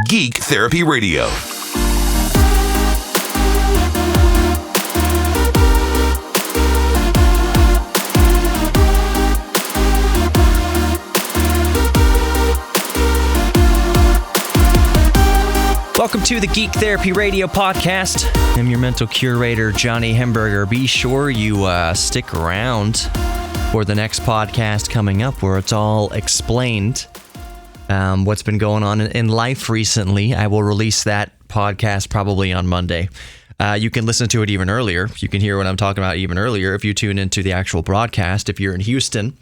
Geek Therapy Radio. Welcome to the Geek Therapy Radio podcast. I'm your mental curator, Johnny Hemberger. Be sure you stick around for the next podcast coming up where it's all explained, what's been going on in life recently. I will release that podcast probably on Monday. You can listen to it even earlier. You can hear what I'm talking about even earlier if you tune into the actual broadcast. If you're in Houston,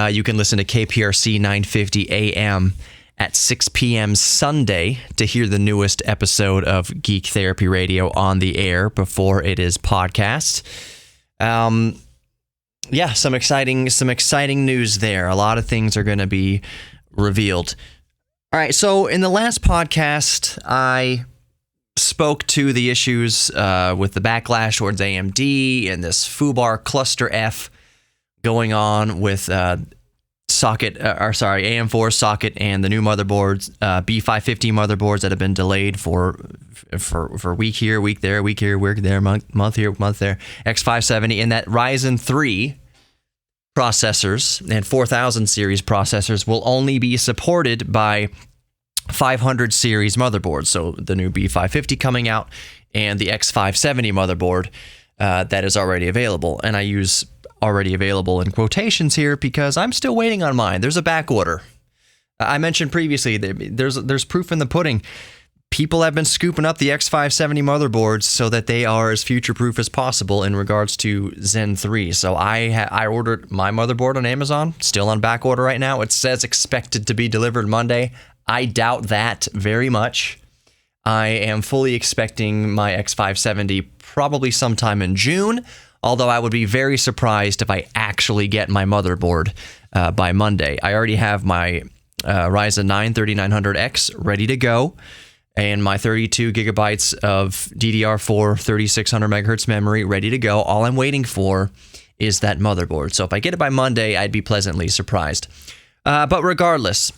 you can listen to KPRC 950 AM at 6 p.m. Sunday to hear the newest episode of Geek Therapy Radio on the air before it is podcast. Some exciting news there. A lot of things are going to be revealed. All right, so in the last podcast, I spoke to the issues with the backlash towards AMD and this FUBAR cluster F going on with AM4 socket and the new motherboards, B550 motherboards that have been delayed for week here, week there, week here, week there, month here, month there, X570, and that Ryzen 3 processors and 4000 series processors will only be supported by 500 series motherboards. So the new B550 coming out and the X570 motherboard that is already available. And I use already available in quotations here because I'm still waiting on mine. There's a back order. I mentioned previously there's proof in the pudding. People have been scooping up the X570 motherboards so that they are as future-proof as possible in regards to Zen 3. So I ordered my motherboard on Amazon, still on back order right now. It says expected to be delivered Monday. I doubt that very much. I am fully expecting my X570 probably sometime in June, although I would be very surprised if I actually get my motherboard by Monday. I already have my Ryzen 9 3900X ready to go, and my 32 gigabytes of DDR4 3600 megahertz memory ready to go. All I'm waiting for is that motherboard. So if I get it by Monday, I'd be pleasantly surprised. But regardless,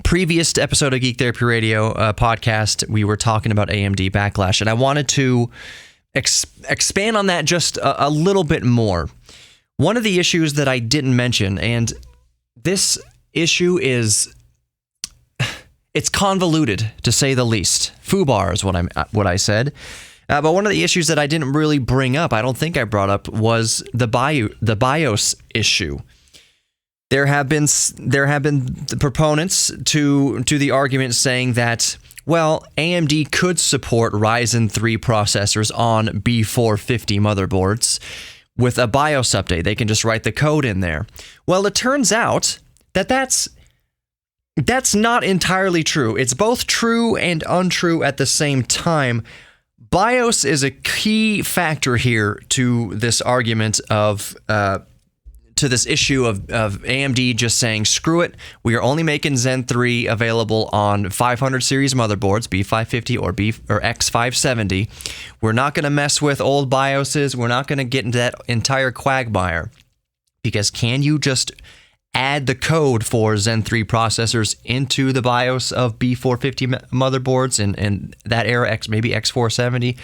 previous episode of Geek Therapy Radio podcast, we were talking about AMD backlash, and I wanted to expand on that just a little bit more. One of the issues that I didn't mention, and this issue it's convoluted to say the least. FUBAR is what I said. But one of the issues that I didn't really bring up, I don't think I brought up, was the BIOS issue. There have been the proponents to the argument saying that, well, AMD could support Ryzen 3 processors on B450 motherboards with a BIOS update. They can just write the code in there. Well, it turns out that that's not entirely true. It's both true and untrue at the same time. BIOS is a key factor here to this argument to this issue of AMD just saying, screw it, we are only making Zen 3 available on 500 series motherboards, B550 or X570. We're not going to mess with old BIOSes. We're not going to get into that entire quagmire. Because can you just add the code for Zen 3 processors into the BIOS of B450 motherboards and that era, maybe X470?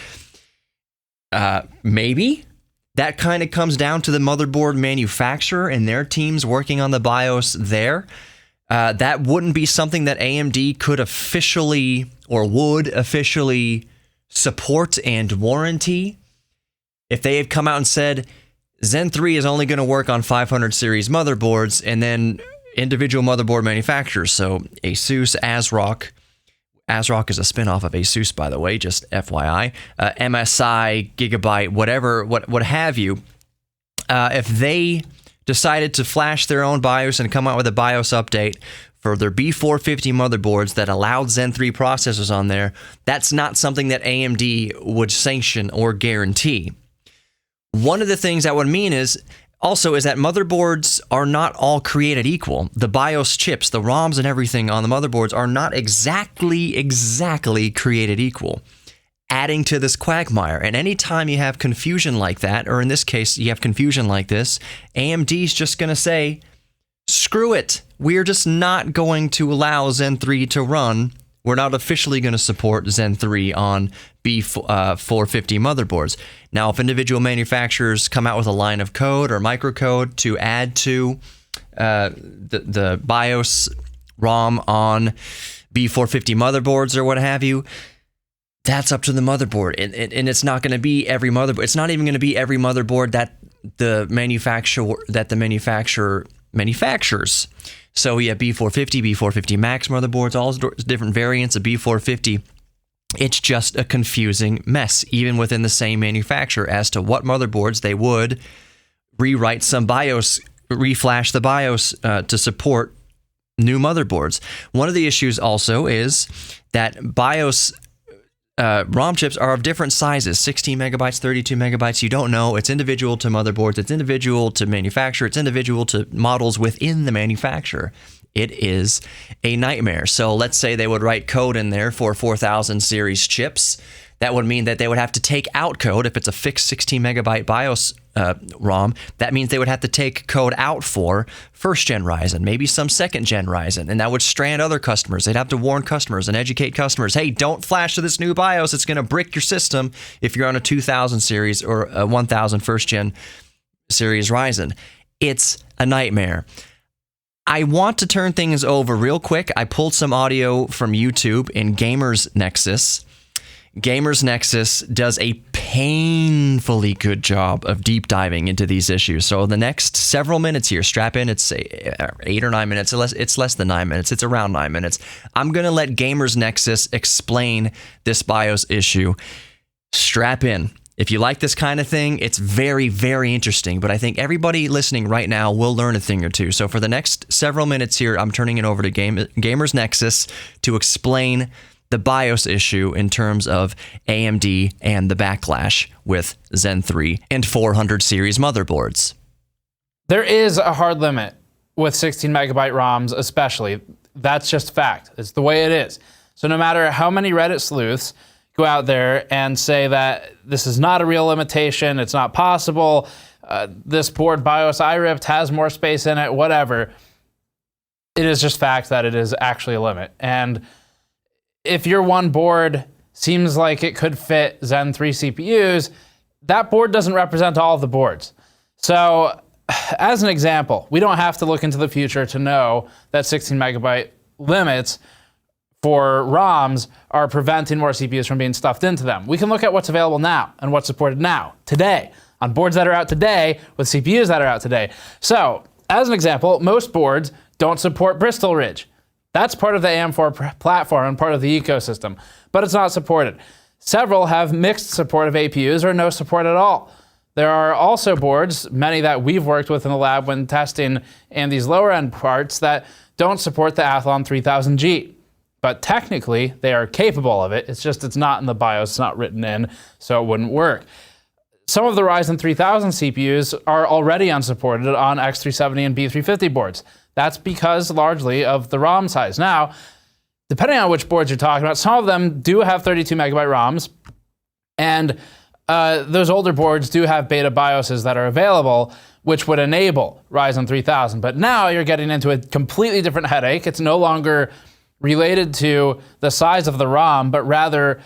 Maybe. That kind of comes down to the motherboard manufacturer and their teams working on the BIOS there. That wouldn't be something that AMD could officially or would officially support and warranty. If they had come out and said, Zen 3 is only going to work on 500 series motherboards, and then individual motherboard manufacturers, so Asus, ASRock is a spinoff of Asus, by the way, just FYI. MSI, Gigabyte, whatever, what have you. If they decided to flash their own BIOS and come out with a BIOS update for their B450 motherboards that allowed Zen 3 processors on there, that's not something that AMD would sanction or guarantee. One of the things that would mean is that motherboards are not all created equal. The BIOS chips, the ROMs and everything on the motherboards are not exactly created equal, adding to this quagmire. And anytime you have confusion like that, or in this case, you have confusion like this, AMD's just going to say, screw it. We're just not going to allow Zen 3 to run We're not officially going to support Zen 3 on B450 motherboards. Now, if individual manufacturers come out with a line of code or microcode to add to the BIOS ROM on B450 motherboards or what have you, that's up to the motherboard. And it's not going to be every motherboard. It's not even going to be every motherboard that the manufacturer manufactures. So we have B450, B450 Max motherboards, all different variants of B450. It's just a confusing mess, even within the same manufacturer, as to what motherboards they would rewrite some BIOS, reflash the BIOS to support new motherboards. One of the issues also is that BIOS ROM chips are of different sizes, 16 megabytes, 32 megabytes. You don't know. It's individual to motherboards. It's individual to manufacturer. It's individual to models within the manufacturer. It is a nightmare. So let's say they would write code in there for 4000 series chips. That would mean that they would have to take out code. If it's a fixed 16 megabyte BIOS ROM, that means they would have to take code out for first gen Ryzen, maybe some second gen Ryzen, and that would strand other customers. They'd have to warn customers and educate customers, hey, don't flash to this new BIOS. It's going to brick your system if you're on a 2000 series or a 1000 first gen series Ryzen. It's a nightmare. I want to turn things over real quick. I pulled some audio from YouTube in Gamers Nexus. Gamers Nexus does a painfully good job of deep diving into these issues. So the next several minutes here, strap in, it's 8 or 9 minutes. It's less than 9 minutes. It's around 9 minutes. I'm going to let Gamers Nexus explain this BIOS issue. Strap in. If you like this kind of thing, it's very, very interesting. But I think everybody listening right now will learn a thing or two. So for the next several minutes here, I'm turning it over to Gamers Nexus to explain the BIOS issue in terms of AMD and the backlash with Zen 3 and 400 series motherboards. There is a hard limit with 16 megabyte ROMs, especially. That's just fact. It's the way it is. So no matter how many Reddit sleuths go out there and say that this is not a real limitation, it's not possible, this board BIOS I ripped has more space in it, whatever, it is just fact that it is actually a limit. And if your one board seems like it could fit Zen 3 CPUs, that board doesn't represent all of the boards. So as an example, we don't have to look into the future to know that 16 megabyte limits for ROMs are preventing more CPUs from being stuffed into them. We can look at what's available now and what's supported now, today, on boards that are out today with CPUs that are out today. So as an example, most boards don't support Bristol Ridge. That's part of the AM4 platform and part of the ecosystem, but it's not supported. Several have mixed support of APUs or no support at all. There are also boards, many that we've worked with in the lab when testing AMD's lower end parts, that don't support the Athlon 3000G. But technically, they are capable of it. It's just it's not in the BIOS, it's not written in, so it wouldn't work. Some of the Ryzen 3000 CPUs are already unsupported on X370 and B350 boards. That's because largely of the ROM size. Now, depending on which boards you're talking about, some of them do have 32 megabyte ROMs, and those older boards do have beta BIOSes that are available, which would enable Ryzen 3000. But now you're getting into a completely different headache. It's no longer related to the size of the ROM, but rather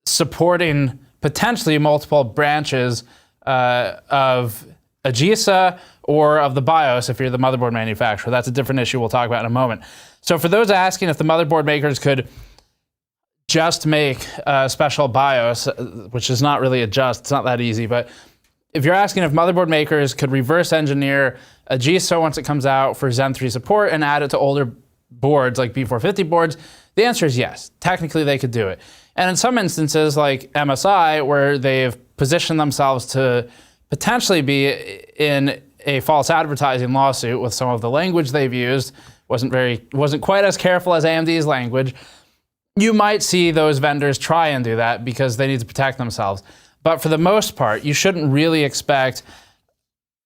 supporting potentially multiple branches of AGESA or of the BIOS if you're the motherboard manufacturer. That's a different issue we'll talk about in a moment. So for those asking if the motherboard makers could just make a special BIOS, which is not really it's not that easy, but if you're asking if motherboard makers could reverse engineer AGESA once it comes out for Zen 3 support and add it to older boards like B450 boards, the answer is yes. Technically, they could do it. And in some instances, like MSI, where they've positioned themselves to potentially be in a false advertising lawsuit with some of the language they've used, wasn't quite as careful as AMD's language, you might see those vendors try and do that because they need to protect themselves. But for the most part, you shouldn't really expect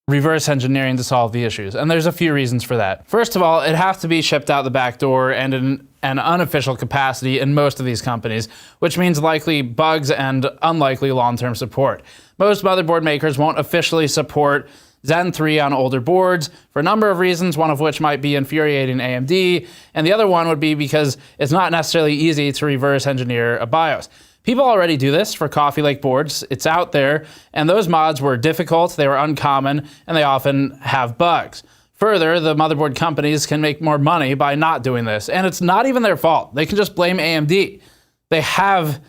reverse engineering to solve the issues. And there's a few reasons for that. First of all, it has to be shipped out the back door and in an unofficial capacity in most of these companies, which means likely bugs and unlikely long-term support. Most motherboard makers won't officially support Zen 3 on older boards for a number of reasons, one of which might be infuriating AMD, and the other one would be because it's not necessarily easy to reverse engineer a BIOS. People already do this for Coffee Lake boards. It's out there, and those mods were difficult, they were uncommon, and they often have bugs. Further, the motherboard companies can make more money by not doing this, and it's not even their fault. They can just blame AMD. They have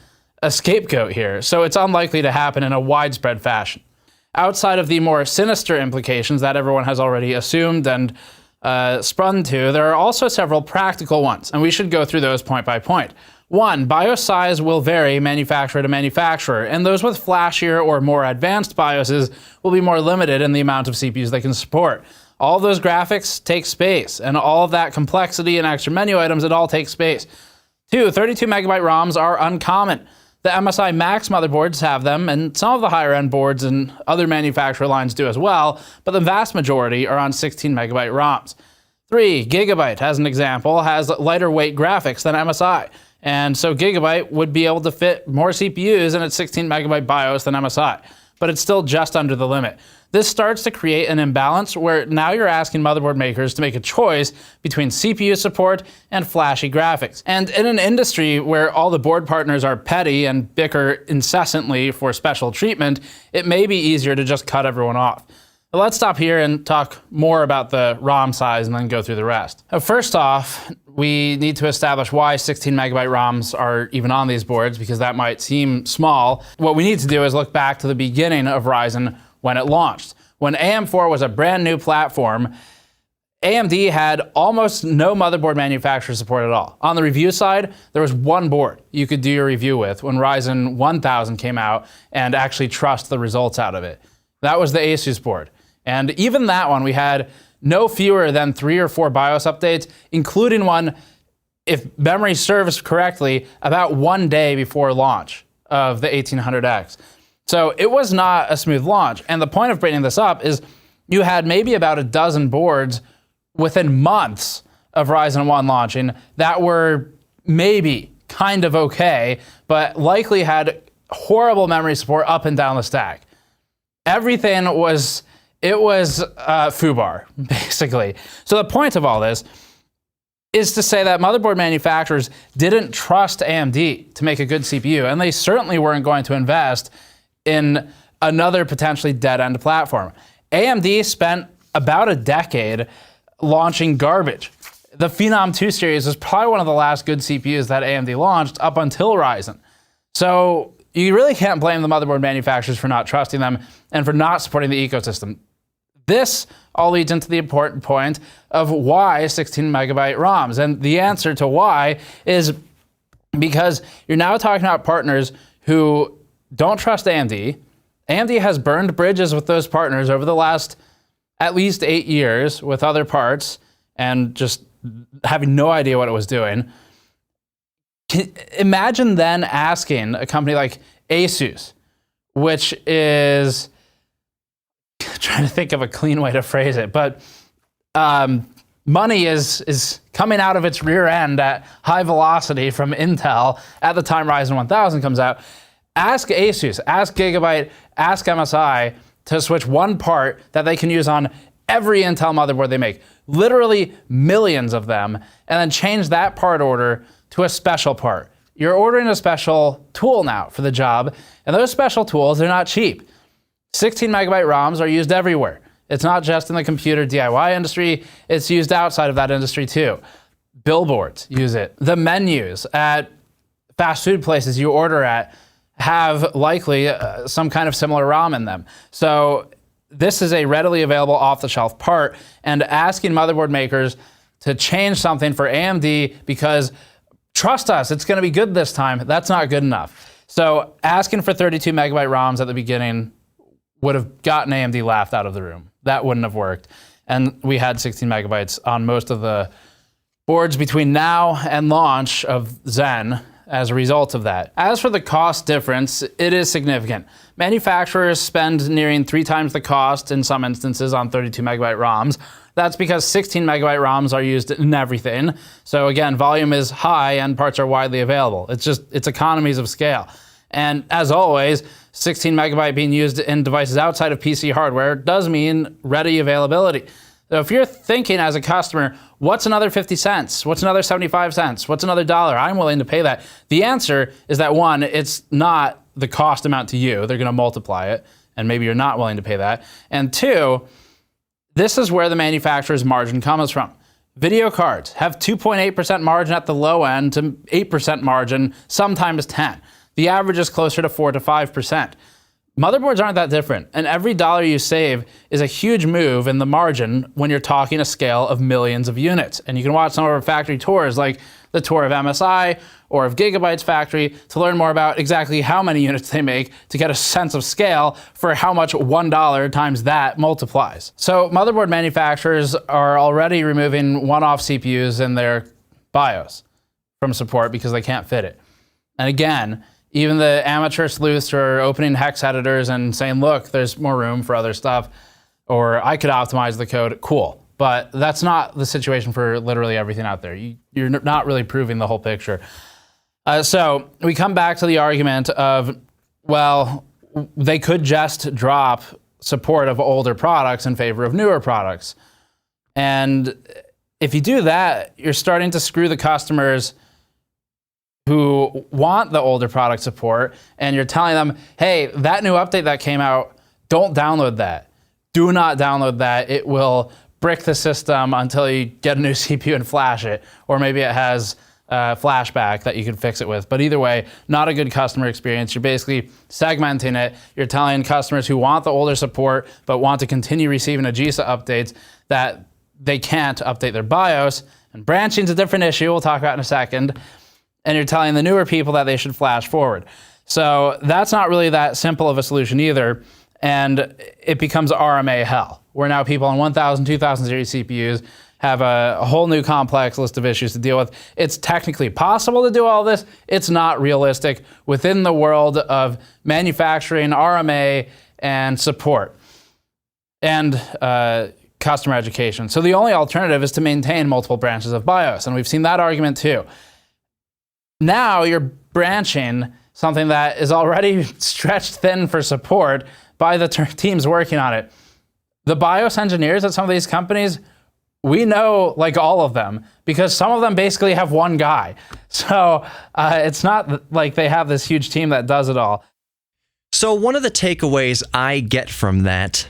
a scapegoat here, so it's unlikely to happen in a widespread fashion. Outside of the more sinister implications that everyone has already assumed and spun to, there are also several practical ones, and we should go through those point by point. One, BIOS size will vary manufacturer to manufacturer, and those with flashier or more advanced BIOSes will be more limited in the amount of CPUs they can support. All of those graphics take space, and all of that complexity and extra menu items, it all takes space. Two, 32 megabyte ROMs are uncommon. The MSI Max motherboards have them, and some of the higher end boards and other manufacturer lines do as well, but the vast majority are on 16 megabyte ROMs. 3, Gigabyte, as an example, has lighter weight graphics than MSI, and so Gigabyte would be able to fit more CPUs in its 16 megabyte BIOS than MSI, but it's still just under the limit. This starts to create an imbalance where now you're asking motherboard makers to make a choice between CPU support and flashy graphics. And in an industry where all the board partners are petty and bicker incessantly for special treatment, it may be easier to just cut everyone off. But let's stop here and talk more about the ROM size and then go through the rest. First off, we need to establish why 16 megabyte ROMs are even on these boards, because that might seem small. What we need to do is look back to the beginning of Ryzen when it launched. When AM4 was a brand new platform, AMD had almost no motherboard manufacturer support at all. On the review side, there was one board you could do your review with when Ryzen 1000 came out and actually trust the results out of it. That was the Asus board. And even that one, we had no fewer than 3 or 4 BIOS updates, including one, if memory serves correctly, about 1 day before launch of the 1800X. So it was not a smooth launch. And the point of bringing this up is you had maybe about a dozen boards within months of Ryzen 1 launching that were maybe kind of okay, but likely had horrible memory support up and down the stack. Everything was, FUBAR, basically. So the point of all this is to say that motherboard manufacturers didn't trust AMD to make a good CPU, and they certainly weren't going to invest in another potentially dead-end platform. AMD spent about a decade launching garbage. The Phenom 2 series was probably one of the last good CPUs that AMD launched up until Ryzen. So you really can't blame the motherboard manufacturers for not trusting them and for not supporting the ecosystem. This all leads into the important point of why 16 megabyte ROMs. And the answer to why is because you're now talking about partners who don't trust AMD. AMD has burned bridges with those partners over the last at least 8 years with other parts and just having no idea what it was doing. Imagine then asking a company like Asus, which is, trying to think of a clean way to phrase it, but money is coming out of its rear end at high velocity from Intel at the time Ryzen 1000 comes out. Ask Asus, ask Gigabyte, ask MSI to switch one part that they can use on every Intel motherboard they make, literally millions of them, and then change that part order to a special part. You're ordering a special tool now for the job, and those special tools, they're not cheap. 16 megabyte ROMs are used everywhere. It's not just in the computer DIY industry, it's used outside of that industry too. Billboards use it. The menus at fast food places you order at have likely some kind of similar ROM in them. So this is a readily available off-the-shelf part, and asking motherboard makers to change something for AMD because, trust us, it's gonna be good this time, that's not good enough. So asking for 32 megabyte ROMs at the beginning would have gotten AMD laughed out of the room. That wouldn't have worked. And we had 16 megabytes on most of the boards between now and launch of Zen as a result of that. As for the cost difference, it is significant. Manufacturers spend nearing 3 times the cost in some instances on 32 megabyte ROMs. That's because 16 megabyte ROMs are used in everything. So again, volume is high and parts are widely available. It's economies of scale. And as always, 16 megabyte being used in devices outside of PC hardware does mean ready availability. So if you're thinking as a customer, what's another 50 cents? What's another 75 cents? What's another $1? I'm willing to pay that. The answer is that, one, it's not the cost amount to you. They're going to multiply it, and maybe you're not willing to pay that. And two, this is where the manufacturer's margin comes from. Video cards have 2.8% margin at the low end to 8% margin, sometimes 10. The average is closer to 4 to 5%. Motherboards aren't that different, and every dollar you save is a huge move in the margin when you're talking a scale of millions of units. And you can watch some of our factory tours, like the tour of MSI or of Gigabyte's factory, to learn more about exactly how many units they make to get a sense of scale for how much $1 times that multiplies. So motherboard manufacturers are already removing one-off CPUs in their BIOS from support because they can't fit it. And again, even the amateur sleuths are opening hex editors and saying, look, there's more room for other stuff, or I could optimize the code. Cool. But that's not the situation for literally everything out there. You're not really proving the whole picture. So we come back to the argument of, well, they could just drop support of older products in favor of newer products. And if you do that, you're starting to screw the customers who want the older product support, and you're telling them, hey, that new update that came out, don't download that. Do not download that. It will brick the system until you get a new CPU and flash it, or maybe it has flashback that you can fix it with. But either way, not a good customer experience. You're basically segmenting it. You're telling customers who want the older support but want to continue receiving AGESA updates that they can't update their BIOS. And branching is a different issue we'll talk about in a second. And you're telling the newer people that they should flash forward. So that's not really that simple of a solution either. And it becomes RMA hell, where now people on 1000, 2000 series CPUs have a whole new complex list of issues to deal with. It's technically possible to do all this. It's not realistic within the world of manufacturing, RMA, and support, and customer education. So the only alternative is to maintain multiple branches of BIOS, and we've seen that argument too. Now you're branching something that is already stretched thin for support by the teams working on it. The BIOS engineers at some of these companies, we know like all of them, because some of them basically have one guy. So it's not like they have this huge team that does it all. So one of the takeaways I get from that,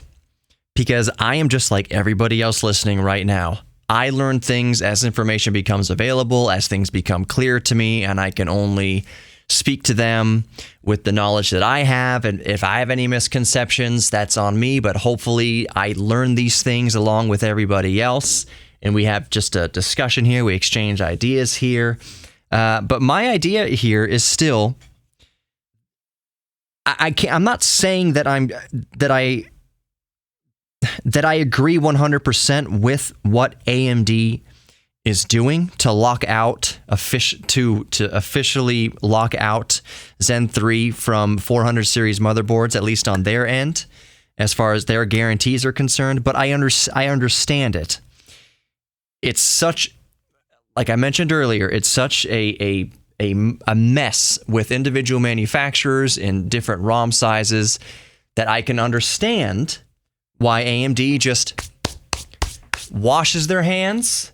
because I am just like everybody else listening right now, I learn things as information becomes available, as things become clear to me, and I can only speak to them with the knowledge that I have. And if I have any misconceptions, that's on me. But hopefully I learn these things along with everybody else. And we have just a discussion here. We exchange ideas here. But my idea here is still, I'm not saying that I agree 100% with what AMD is doing to lock out to officially lock out Zen 3 from 400 series motherboards, at least on their end, as far as their guarantees are concerned. But I understand it. It's such, like I mentioned earlier, it's such a mess with individual manufacturers in different ROM sizes that I can understand why AMD just washes their hands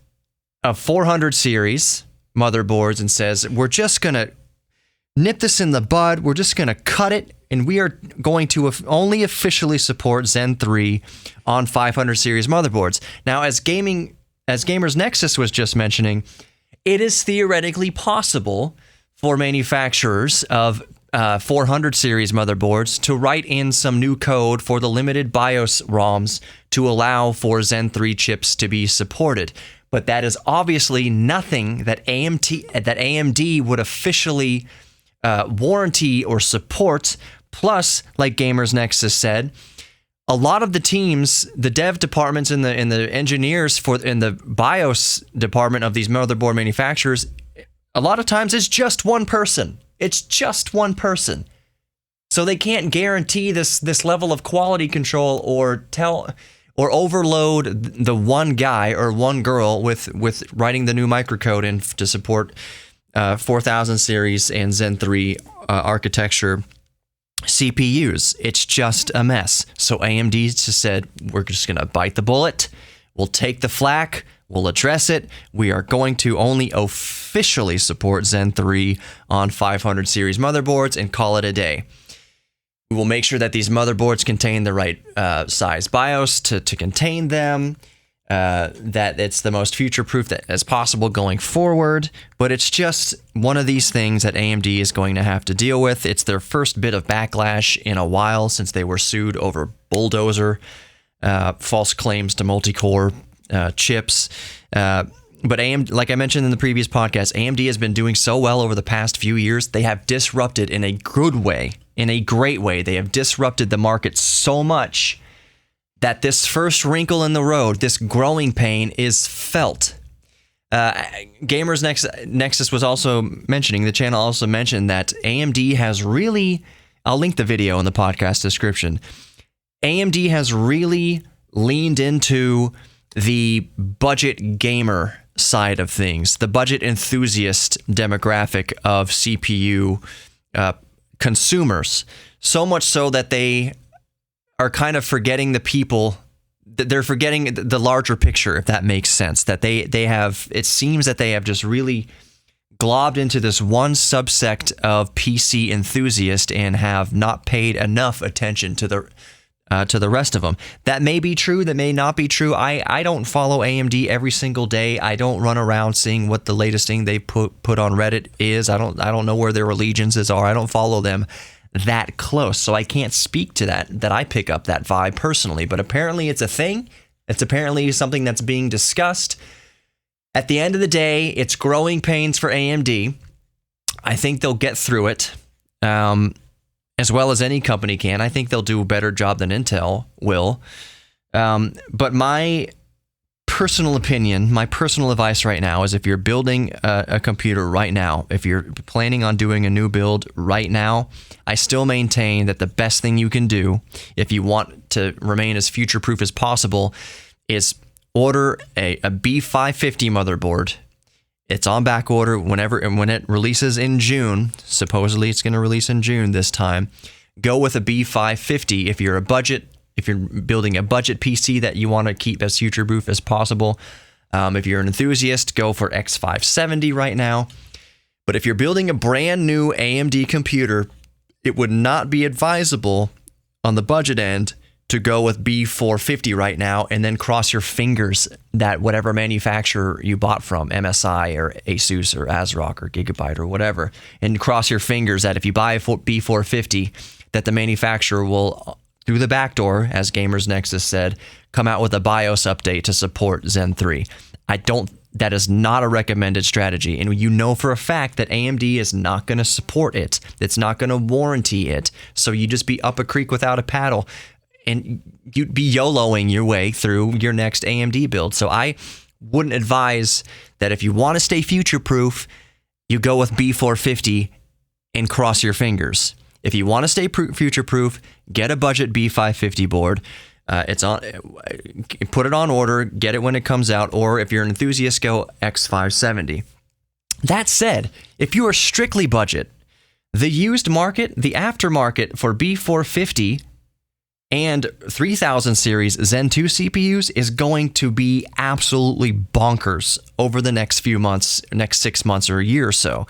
of 400 series motherboards and says, we're just going to nip this in the bud, we're just going to cut it, and we are going to only officially support Zen 3 on 500 series motherboards. Now, as Gamers Nexus was just mentioning, it is theoretically possible for manufacturers of 400 series motherboards to write in some new code for the limited BIOS ROMs to allow for Zen 3 chips to be supported. But that is obviously nothing that AMD would officially warranty or support. Plus, like Gamers Nexus said, a lot of the teams, the dev departments and the engineers in the BIOS department of these motherboard manufacturers, a lot of times it's just one person. It's just one person. So they can't guarantee this level of quality control or overload the one guy or one girl with writing the new microcode in to support 4000 series and Zen 3 architecture CPUs. It's just a mess. So AMD just said, we're just going to bite the bullet. We'll take the flack. We'll address it. We are going to only officially support Zen 3 on 500 series motherboards and call it a day. We will make sure that these motherboards contain the right size BIOS to contain them, that it's the most future-proof as possible going forward, but it's just one of these things that AMD is going to have to deal with. It's their first bit of backlash in a while since they were sued over Bulldozer, false claims to multi-core chips. But AMD, like I mentioned in the previous podcast, AMD has been doing so well over the past few years. They have disrupted in a good way, in a great way. They have disrupted the market so much that this first wrinkle in the road, this growing pain, is felt. Gamers Nexus was also mentioning, the channel also mentioned that AMD has really, I'll link the video in the podcast description. AMD has really leaned into the budget gamer side of things, the budget enthusiast demographic of CPU consumers, so much so that they are kind of forgetting the people. They're forgetting the larger picture, if that makes sense, that they have, it seems that they have just really globbed into this one subsect of PC enthusiast and have not paid enough attention to the rest of them. That may be true, that may not be true. I don't follow AMD every single day. I don't run around seeing what the latest thing they put on Reddit is. I don't know where their allegiances are. I don't follow them that close, so I can't speak to that I pick up that vibe personally. But apparently it's a thing. It's apparently something that's being discussed. At the end of the day, it's growing pains for AMD. I think they'll get through it. As well as any company can. I think they'll do a better job than Intel will. But my personal opinion, my personal advice right now is if you're building a computer right now, if you're planning on doing a new build right now, I still maintain that the best thing you can do if you want to remain as future-proof as possible is order a B550 motherboard. It's on back order when it releases in June. Supposedly it's going to release in June this time. Go with a B550 if you're building a budget PC that you want to keep as future-proof as possible. If you're an enthusiast, go for X570 right now. But if you're building a brand new AMD computer, it would not be advisable on the budget end to go with B450 right now and then cross your fingers that whatever manufacturer you bought from, MSI or Asus or ASRock or Gigabyte or whatever, and cross your fingers that if you buy a B450, that the manufacturer will, through the back door, as Gamers Nexus said, come out with a BIOS update to support Zen 3. That is not a recommended strategy, and you know for a fact that AMD is not going to support it. It's not going to warranty it, so you just be up a creek without a paddle, and you'd be YOLOing your way through your next AMD build. So I wouldn't advise that if you want to stay future-proof, you go with B450 and cross your fingers. If you want to stay future-proof, get a budget B550 board. Put it on order, get it when it comes out, or if you're an enthusiast, go X570. That said, if you are strictly budget, the used market, the aftermarket for B450 and 3000 series Zen 2 CPUs is going to be absolutely bonkers over the next few months, next 6 months or a year or so.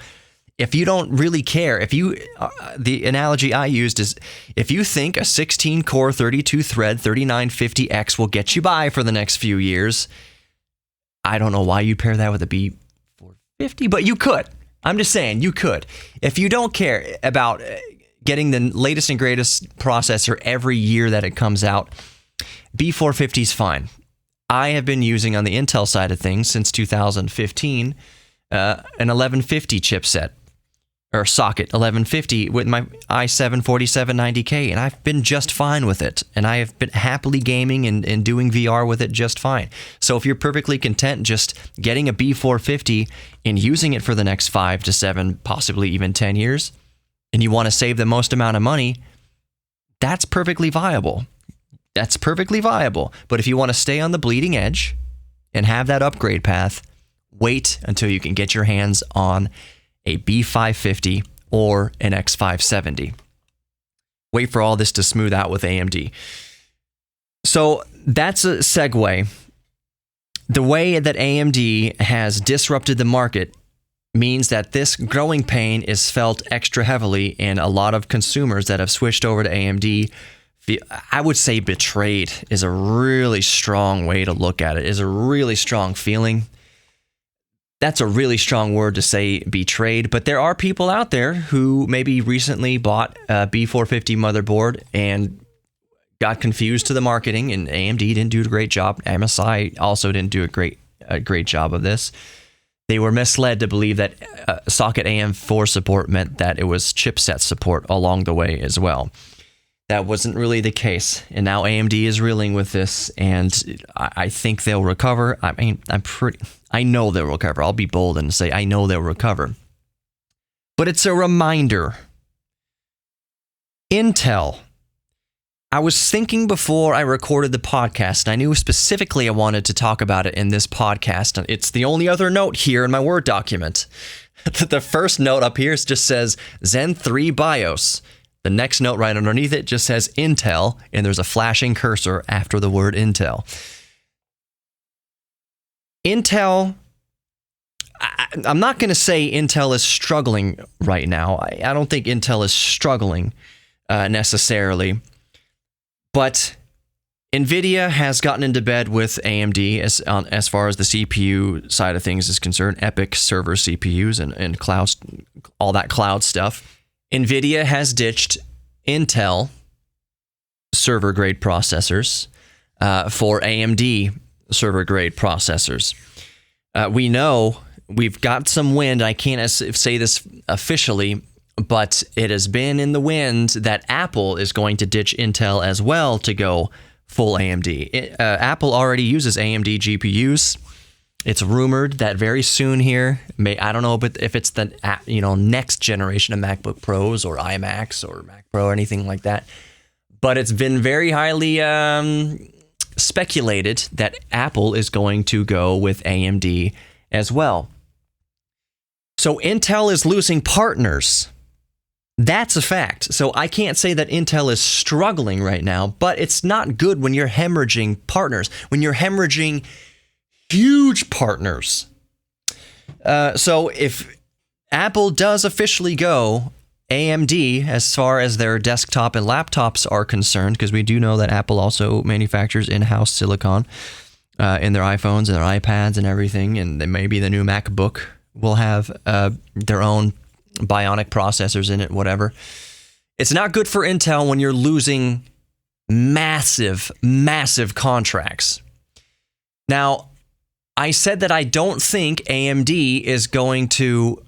If you don't really care, the analogy I used is if you think a 16-core, 32-thread 3950X will get you by for the next few years, I don't know why you'd pair that with a B450, but you could. I'm just saying, you could. If you don't care about getting the latest and greatest processor every year that it comes out, B450 is fine. I have been using, on the Intel side of things, since 2015, an 1150 chipset, or socket 1150 with my i7-4790K, and I've been just fine with it. And I have been happily gaming and doing VR with it just fine. So if you're perfectly content just getting a B450 and using it for the next 5 to 7, possibly even 10 years, and you want to save the most amount of money, that's perfectly viable. That's perfectly viable. But if you want to stay on the bleeding edge and have that upgrade path, wait until you can get your hands on a B550 or an X570. Wait for all this to smooth out with AMD. So that's a segue. The way that AMD has disrupted the market means that this growing pain is felt extra heavily, and a lot of consumers that have switched over to AMD, I would say betrayed is a really strong way to look at it, is a really strong feeling. That's a really strong word to say, betrayed, but there are people out there who maybe recently bought a B450 motherboard and got confused to the marketing, and AMD didn't do a great job. MSI also didn't do a great job of this. They were misled to believe that socket AM4 support meant that it was chipset support along the way as well. That wasn't really the case, and now AMD is reeling with this, and I think they'll recover. I mean, I know they'll recover. I'll be bold and say I know they'll recover. But it's a reminder. Intel. I was thinking before I recorded the podcast, and I knew specifically I wanted to talk about it in this podcast. And it's the only other note here in my Word document. The first note up here just says Zen 3 BIOS. The next note right underneath it just says Intel, and there's a flashing cursor after the word Intel. Intel, I'm not going to say Intel is struggling right now. I don't think Intel is struggling necessarily. But NVIDIA has gotten into bed with AMD as far as the CPU side of things is concerned, EPYC server CPUs and cloud, all that cloud stuff. NVIDIA has ditched Intel server-grade processors for AMD server-grade processors. We know we've got some wind. I can't say this officially, but it has been in the wind that Apple is going to ditch Intel as well to go full AMD. Apple already uses AMD GPUs. It's rumored that very soon here, I don't know if it's the next generation of MacBook Pros or iMacs or Mac Pro or anything like that, but it's been very highly speculated that Apple is going to go with AMD as well. So Intel is losing partners. That's a fact. So I can't say that Intel is struggling right now, but it's not good when you're hemorrhaging partners, when you're hemorrhaging huge partners. So if Apple does officially go AMD as far as their desktop and laptops are concerned, because we do know that Apple also manufactures in-house silicon in their iPhones and their iPads and everything, and then maybe the new MacBook will have their own Bionic processors in it, whatever. It's not good for Intel when you're losing massive contracts. Now, I said that I don't think AMD is going to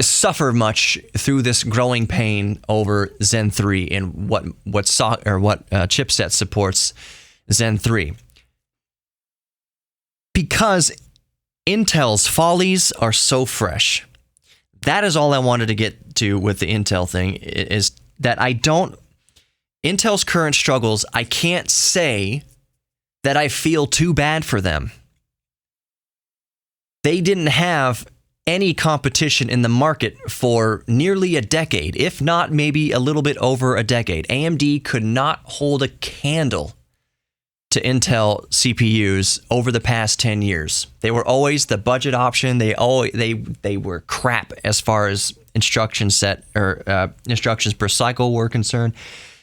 suffer much through this growing pain over Zen 3 and what chipset supports Zen 3. Because Intel's follies are so fresh. That is all I wanted to get to with the Intel thing, is that Intel's current struggles, I can't say that I feel too bad for them. They didn't have any competition in the market for nearly a decade, if not maybe a little bit over a decade. AMD could not hold a candle to Intel CPUs over the past 10 years. They were always the budget option. They were crap as far as instructions per cycle were concerned.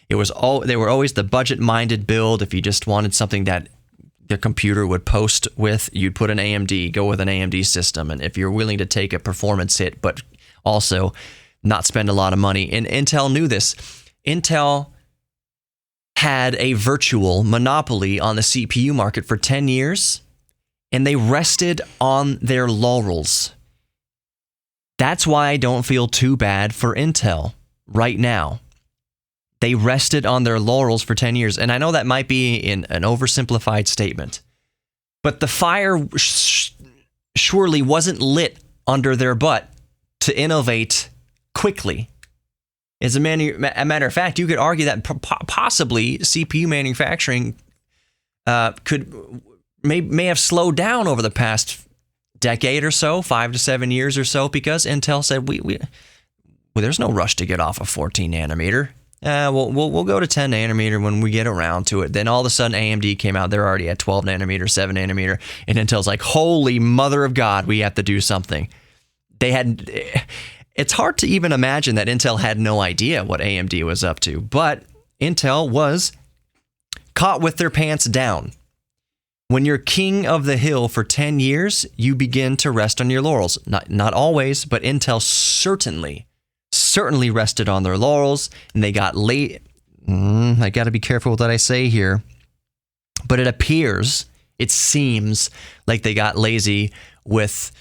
They were always the budget-minded build. If you just wanted something that the computer would post with, you'd put go with an AMD system. And if you're willing to take a performance hit, but also not spend a lot of money. And Intel knew this. Intel had a virtual monopoly on the CPU market for 10 years, and they rested on their laurels. That's why I don't feel too bad for Intel right now. They rested on their laurels for 10 years, and I know that might be an oversimplified statement, but the fire surely wasn't lit under their butt to innovate quickly. As a matter of fact, you could argue that possibly CPU manufacturing may have slowed down over the past decade or so, 5 to 7 years or so, because Intel said, there's no rush to get off of 14 nanometer. we'll go to 10 nanometer when we get around to it. Then all of a sudden AMD came out. They're already at 12 nanometer, 7 nanometer, and Intel's like, holy mother of God, we have to do something. It's hard to even imagine that Intel had no idea what AMD was up to, but Intel was caught with their pants down. When you're king of the hill for 10 years, you begin to rest on your laurels. Not always, but Intel certainly rested on their laurels, and they got late. I got to be careful with what I say here, but it seems like they got lazy with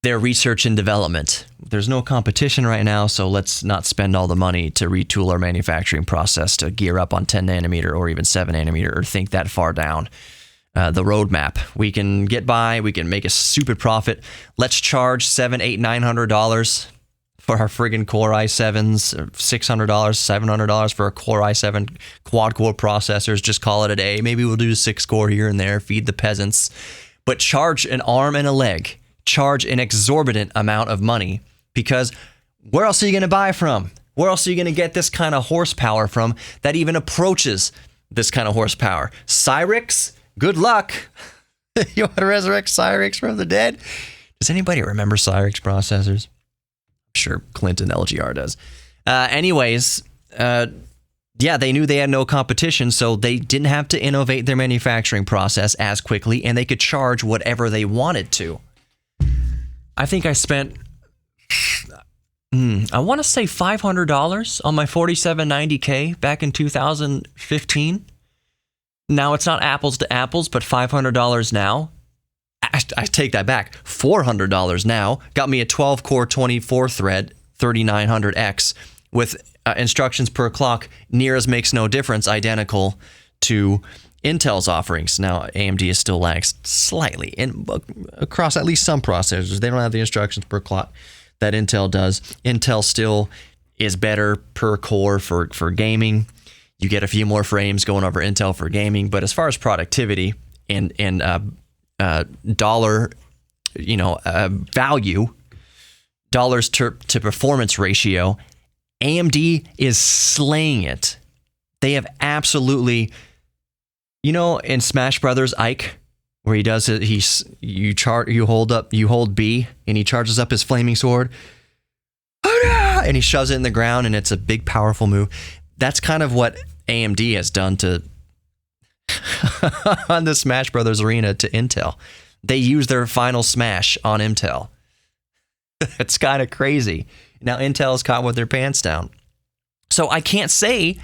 their research and development. There's no competition right now, so let's not spend all the money to retool our manufacturing process to gear up on 10 nanometer or even 7 nanometer or think that far down the roadmap. We can get by, we can make a stupid profit. Let's charge $700, $800, $900 for our friggin' Core i7s, $600, $700 for a Core i7 quad-core processors. Just call it a day. Maybe we'll do 6-core here and there, feed the peasants. But charge an arm and a leg. Charge an exorbitant amount of money, because where else are you going to buy from? Where else are you going to get this kind of horsepower from that even approaches this kind of horsepower? Cyrix? Good luck. You want to resurrect Cyrix from the dead? Does anybody remember Cyrix processors? I'm sure Clinton LGR does. Yeah, they knew they had no competition, so they didn't have to innovate their manufacturing process as quickly, and they could charge whatever they wanted to. I think I spent, I want to say $500 on my 4790K back in 2015. Now it's not apples to apples, but $500 now. I take that back. $400 now. Got me a 12-core, 24-thread 3900X with instructions per clock, near as makes no difference, identical to Intel's offerings. Now, AMD still lags slightly across at least some processors. They don't have the instructions per clock that Intel does. Intel still is better per core for gaming. You get a few more frames going over Intel for gaming, but as far as productivity and dollar, value, dollars to performance ratio, AMD is slaying it. They have absolutely. In Smash Brothers, Ike, where he does it, you hold B, and he charges up his flaming sword, and he shoves it in the ground, and it's a big, powerful move. That's kind of what AMD has done to on the Smash Brothers arena to Intel. They use their final smash on Intel. It's kind of crazy. Now Intel is caught with their pants down. So I can't say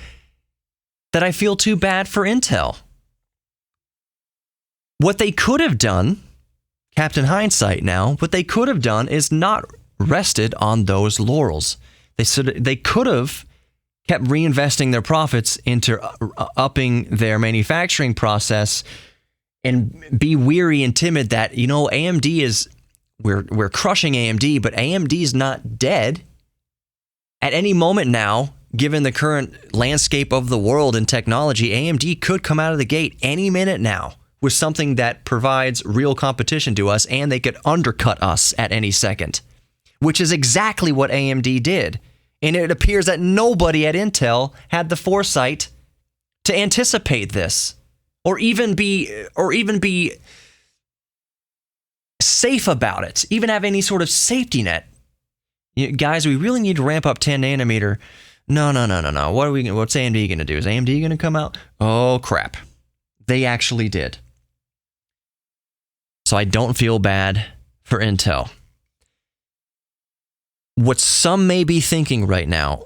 that I feel too bad for Intel. What they could have done, Captain Hindsight now, what they could have done is not rested on those laurels. They could have kept reinvesting their profits into upping their manufacturing process and be weary and timid that, AMD is, we're crushing AMD, but AMD is not dead. At any moment now, given the current landscape of the world and technology, AMD could come out of the gate any minute now with something that provides real competition to us, and they could undercut us at any second, which is exactly what AMD did. And it appears that nobody at Intel had the foresight to anticipate this, or even be safe about it, even have any sort of safety net. Guys, we really need to ramp up 10 nanometer. No. What's AMD going to do? Is AMD going to come out? Oh, crap. They actually did. So I don't feel bad for Intel. What some may be thinking right now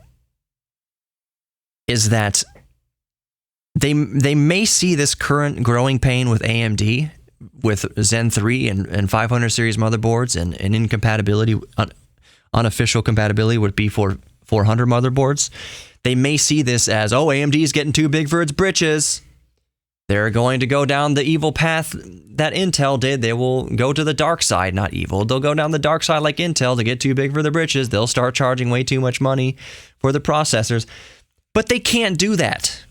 is that they may see this current growing pain with AMD, with Zen 3 and 500 series motherboards and incompatibility, unofficial compatibility with B400 motherboards. They may see this as, AMD is getting too big for its britches. They're going to go down the evil path that Intel did. They will go to the dark side, not evil. They'll go down the dark side like Intel to get too big for their britches. They'll start charging way too much money for the processors. But they can't do that.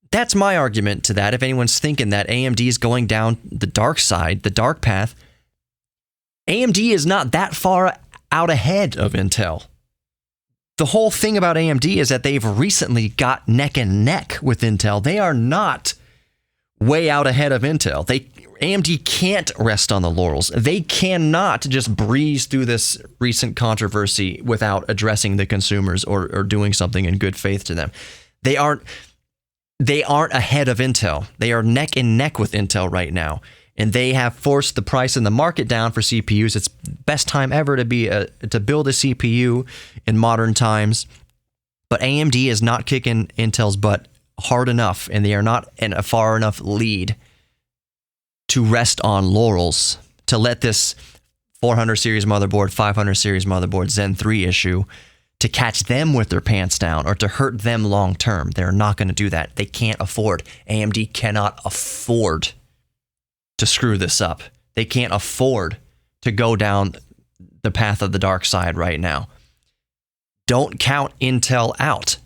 That's my argument to that. If anyone's thinking that AMD is going down the dark side, the dark path, AMD is not that far out ahead of Intel. the whole thing about AMD is that they've recently got neck and neck with Intel. They are not way out ahead of Intel. AMD can't rest on the laurels. They cannot just breeze through this recent controversy without addressing the consumers or doing something in good faith to them. They aren't ahead of Intel. They are neck and neck with Intel right now. And they have forced the price in the market down for CPUs. It's best time ever to build a CPU in modern times. But AMD is not kicking Intel's butt hard enough, and they are not in a far enough lead to rest on laurels, to let this 400 series motherboard, 500 series motherboard, Zen 3 issue, to catch them with their pants down or to hurt them long term. They're not going to do that. They can't afford. AMD cannot afford to screw this up. They can't afford to go down the path of the dark side right now. Don't count Intel out.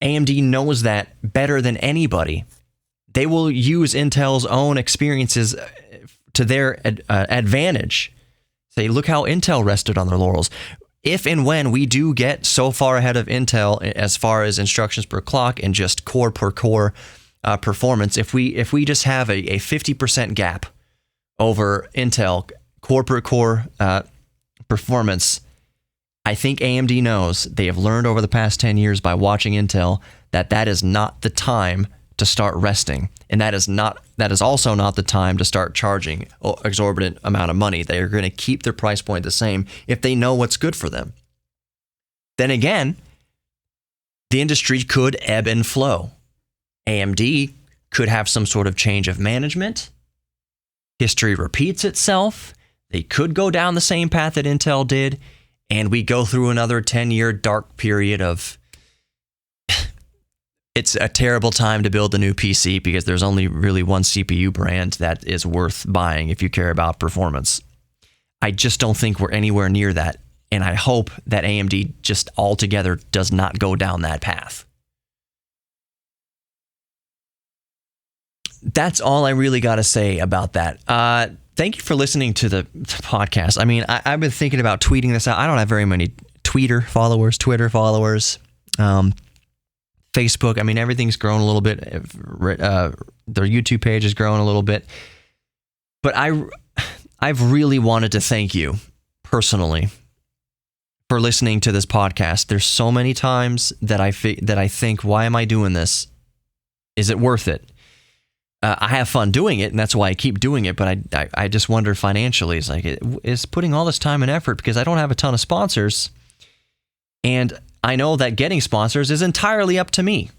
AMD knows that better than anybody. They will use Intel's own experiences to their advantage. Say, look how Intel rested on their laurels. If and when we do get so far ahead of Intel as far as instructions per clock and just core per core performance, if we just have a 50% gap over Intel core per core performance, I think AMD knows, they have learned over the past 10 years by watching Intel, that is not the time to start resting. And that is also not the time to start charging an exorbitant amount of money. They are going to keep their price point the same if they know what's good for them. Then again, the industry could ebb and flow. AMD could have some sort of change of management. History repeats itself. They could go down the same path that Intel did, and we go through another 10-year dark period of it's a terrible time to build a new PC because there's only really one CPU brand that is worth buying if you care about performance. I just don't think we're anywhere near that, and I hope that AMD just altogether does not go down that path. That's all I really got to say about that. Thank you for listening to the podcast. I mean, I've been thinking about tweeting this out. I don't have very many Twitter followers. Facebook, I mean, everything's grown a little bit. Their YouTube page has grown a little bit. But I've really wanted to thank you personally for listening to this podcast. There's so many times that I think, why am I doing this? Is it worth it? I have fun doing it, and that's why I keep doing it, but I just wonder financially, it's like, is putting all this time and effort, because I don't have a ton of sponsors, and I know that getting sponsors is entirely up to me.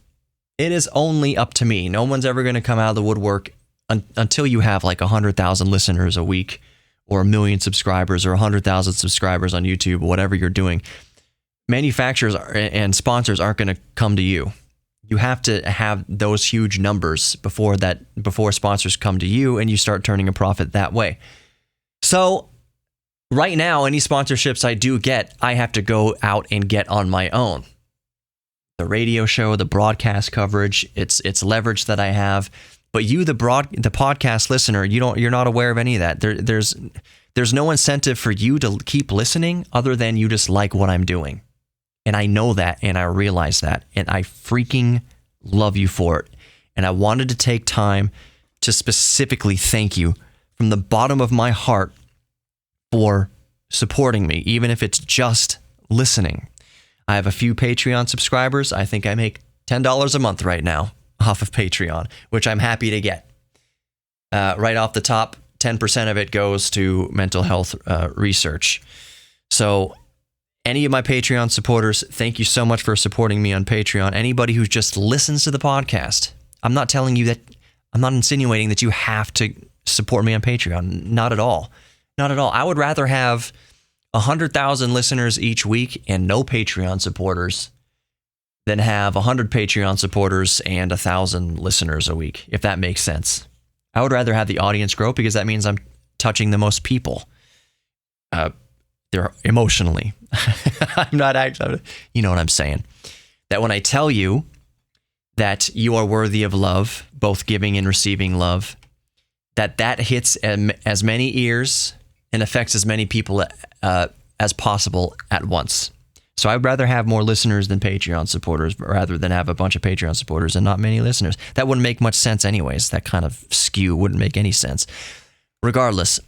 It is only up to me. No one's ever going to come out of the woodwork until you have like 100,000 listeners a week, or 1 million subscribers, or 100,000 subscribers on YouTube, or whatever you're doing. Manufacturers and sponsors aren't going to come to you. You have to have those huge numbers before sponsors come to you and you start turning a profit that way. So right now, any sponsorships I do get, I have to go out and get on my own. The radio show, the broadcast coverage, it's leverage that I have. But you, the podcast listener, you're not aware of any of that. There's no incentive for you to keep listening other than you just like what I'm doing. And I know that, and I realize that, and I freaking love you for it. And I wanted to take time to specifically thank you from the bottom of my heart for supporting me, even if it's just listening. I have a few Patreon subscribers. I think I make $10 a month right now off of Patreon, which I'm happy to get. Right off the top, 10% of it goes to mental health research. So any of my Patreon supporters, thank you so much for supporting me on Patreon. Anybody who just listens to the podcast, I'm not telling you that, I'm not insinuating that you have to support me on Patreon. Not at all. Not at all. I would rather have 100,000 listeners each week and no Patreon supporters than have 100 Patreon supporters and 1,000 listeners a week, if that makes sense. I would rather have the audience grow because that means I'm touching the most people. They're emotionally. I'm not actually, you know what I'm saying. That when I tell you that you are worthy of love, both giving and receiving love, that hits as many ears and affects as many people as possible at once. So I'd rather have more listeners than Patreon supporters, rather than have a bunch of Patreon supporters and not many listeners. That wouldn't make much sense anyways. That kind of skew wouldn't make any sense. Regardless,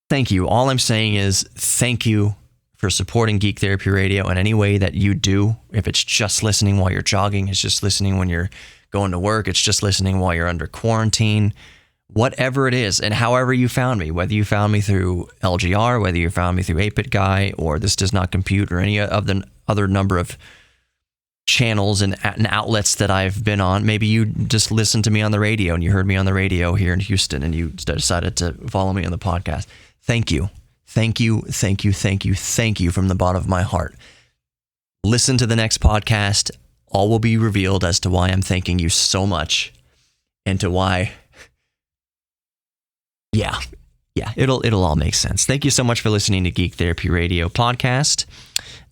thank you. All I'm saying is thank you for supporting Geek Therapy Radio in any way that you do. If it's just listening while you're jogging, it's just listening when you're going to work, it's just listening while you're under quarantine, whatever it is, and however you found me, whether you found me through LGR, whether you found me through 8-Bit Guy, or This Does Not Compute, or any of the other number of channels and outlets that I've been on. Maybe you just listened to me on the radio and you heard me on the radio here in Houston and you decided to follow me on the podcast. Thank you. Thank you, thank you, thank you, thank you from the bottom of my heart. Listen to the next podcast. All will be revealed as to why I'm thanking you so much, and to why, yeah, it'll all make sense. Thank you so much for listening to Geek Therapy Radio podcast.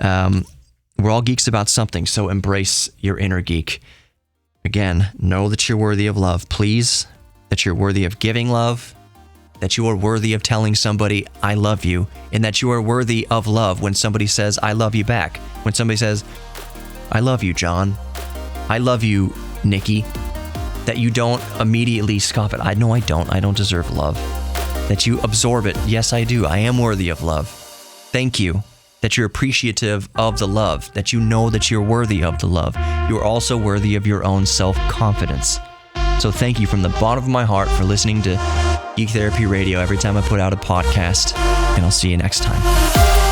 We're all geeks about something, so embrace your inner geek. Again, know that you're worthy of love, please, that you're worthy of giving love, that you are worthy of telling somebody, I love you, and that you are worthy of love when somebody says, I love you back. When somebody says, I love you, John. I love you, Nikki. That you don't immediately scoff it. I know I don't deserve love. That you absorb it. Yes, I do. I am worthy of love. Thank you. That you're appreciative of the love. That you know that you're worthy of the love. You're also worthy of your own self-confidence. So thank you from the bottom of my heart for listening to Geek Therapy Radio every time I put out a podcast, and I'll see you next time.